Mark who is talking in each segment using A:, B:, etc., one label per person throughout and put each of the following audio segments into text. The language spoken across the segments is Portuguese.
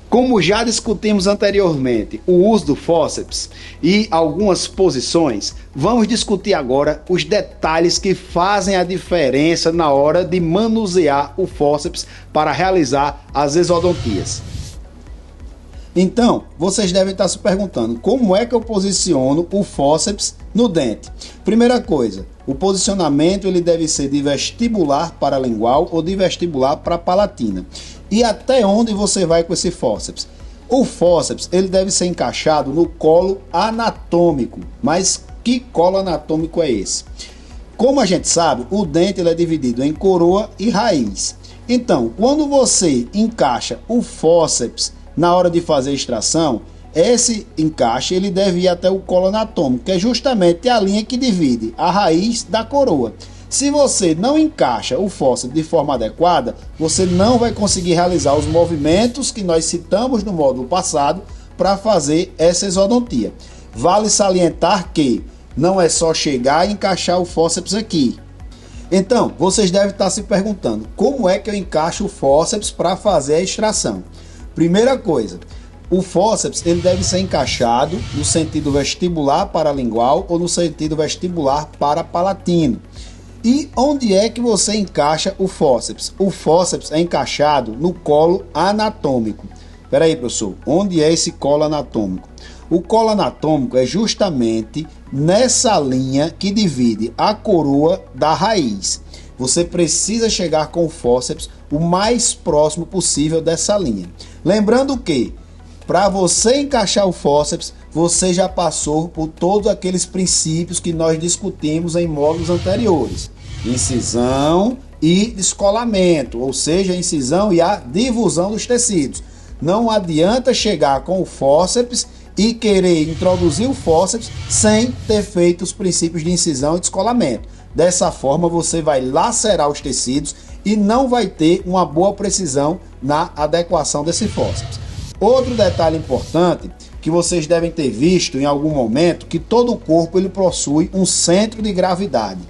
A: Como já discutimos anteriormente o uso do fórceps e algumas posições, vamos discutir agora os detalhes que fazem a diferença na hora de manusear o fórceps para realizar as exodontias. Então, vocês devem estar se perguntando como é que eu posiciono o fórceps no dente. Primeira coisa, o posicionamento ele deve ser de vestibular para lingual ou de vestibular para palatina. E até onde você vai com esse fórceps? O fórceps ele deve ser encaixado no colo anatômico. Mas que colo anatômico é esse? Como a gente sabe, o dente ele é dividido em coroa e raiz. Então, quando você encaixa o fórceps na hora de fazer a extração, esse encaixe ele deve ir até o colo anatômico, que é justamente a linha que divide a raiz da coroa. Se você não encaixa o fórceps de forma adequada, você não vai conseguir realizar os movimentos que nós citamos no módulo passado para fazer essa exodontia. Vale salientar que não é só chegar e encaixar o fórceps aqui. Então, vocês devem estar se perguntando, como é que eu encaixo o fórceps para fazer a extração? Primeira coisa, o fórceps ele deve ser encaixado no sentido vestibular para lingual ou no sentido vestibular para palatino. E onde é que você encaixa o fórceps? O fórceps é encaixado no colo anatômico. Espera aí, professor, onde é esse colo anatômico? O colo anatômico é justamente nessa linha que divide a coroa da raiz. Você precisa chegar com o fórceps o mais próximo possível dessa linha. Lembrando que, para você encaixar o fórceps, você já passou por todos aqueles princípios que nós discutimos em módulos anteriores. Incisão e descolamento, ou seja, a incisão e a difusão dos tecidos. Não adianta chegar com o fórceps e querer introduzir o fórceps sem ter feito os princípios de incisão e descolamento. Dessa forma, você vai lacerar os tecidos e não vai ter uma boa precisão na adequação desse fórceps. Outro detalhe importante que vocês devem ter visto em algum momento, que todo o corpo ele possui um centro de gravidade.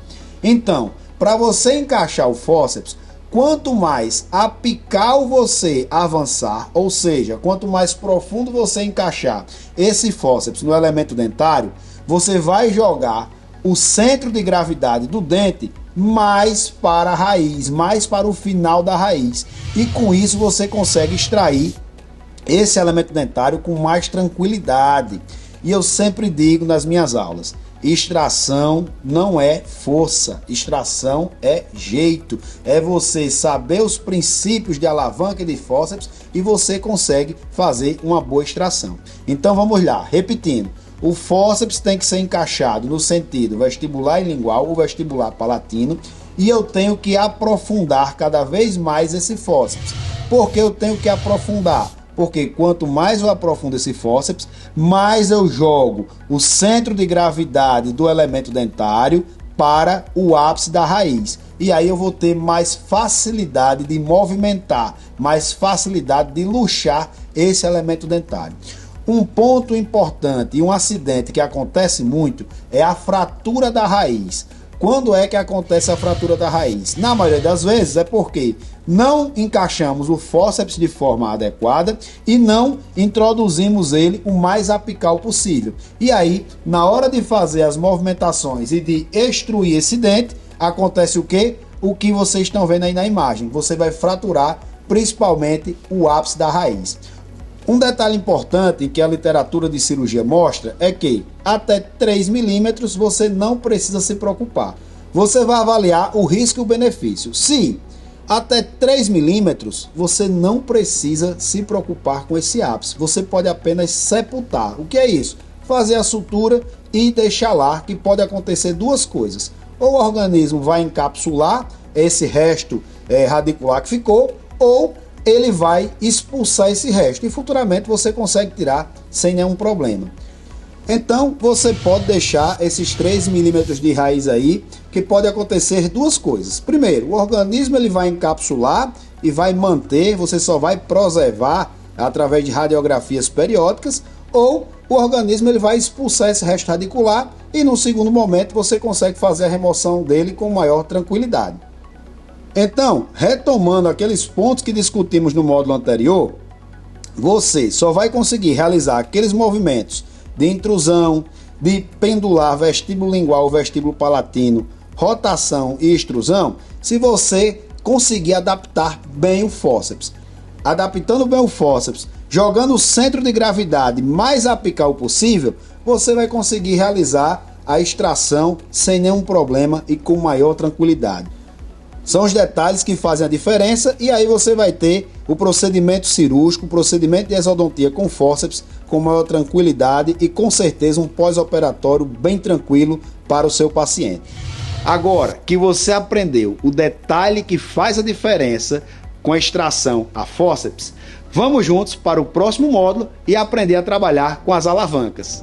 A: Então, para você encaixar o fórceps, quanto mais apical você avançar, ou seja, quanto mais profundo você encaixar esse fórceps no elemento dentário, você vai jogar o centro de gravidade do dente mais para a raiz, mais para o final da raiz. E com isso você consegue extrair esse elemento dentário com mais tranquilidade. E eu sempre digo nas minhas aulas, extração não é força, extração é jeito. É você saber os princípios de alavanca e de fórceps e você consegue fazer uma boa extração. Então vamos lá, repetindo. O fórceps tem que ser encaixado no sentido vestibular e lingual ou vestibular palatino. E eu tenho que aprofundar cada vez mais esse fórceps. Por que eu tenho que aprofundar? Porque quanto mais eu aprofundo esse fórceps, mais eu jogo o centro de gravidade do elemento dentário para o ápice da raiz. E aí eu vou ter mais facilidade de movimentar, mais facilidade de luxar esse elemento dentário. Um ponto importante e um acidente que acontece muito é a fratura da raiz. Quando é que acontece a fratura da raiz? Na maioria das vezes é porque não encaixamos o fórceps de forma adequada e não introduzimos ele o mais apical possível. E aí, na hora de fazer as movimentações e de extruir esse dente, acontece o quê? O que vocês estão vendo aí na imagem. Você vai fraturar principalmente o ápice da raiz. Um detalhe importante que a literatura de cirurgia mostra é que até 3 milímetros você não precisa se preocupar. Você vai avaliar o risco e o benefício. Se até 3 milímetros, você não precisa se preocupar com esse ápice. Você pode apenas sepultar. O que é isso? Fazer a sutura e deixar lá, que pode acontecer duas coisas. Ou o organismo vai encapsular esse resto radicular que ficou, ou ele vai expulsar esse resto e futuramente você consegue tirar sem nenhum problema. Então você pode deixar esses 3 milímetros de raiz aí, que pode acontecer duas coisas. Primeiro, o organismo ele vai encapsular e vai manter, você só vai preservar através de radiografias periódicas, ou
B: o organismo ele vai expulsar esse resto radicular e no segundo momento você consegue fazer a remoção dele com maior tranquilidade. Então, retomando aqueles pontos que discutimos no módulo anterior, você só vai conseguir realizar aqueles movimentos de intrusão, de pendular vestíbulo lingual, vestíbulo palatino, rotação e extrusão, se você conseguir adaptar bem o fórceps. Adaptando bem o fórceps, jogando o centro de gravidade mais apical possível, você vai conseguir realizar a extração sem nenhum problema e com maior tranquilidade. São os detalhes que fazem a diferença e aí você vai ter o procedimento cirúrgico, o procedimento de exodontia com fórceps com maior tranquilidade e com certeza um pós-operatório bem tranquilo para o seu paciente.
A: Agora que você aprendeu o detalhe que faz a diferença com a extração a fórceps, vamos juntos para o próximo módulo e aprender a trabalhar com as alavancas.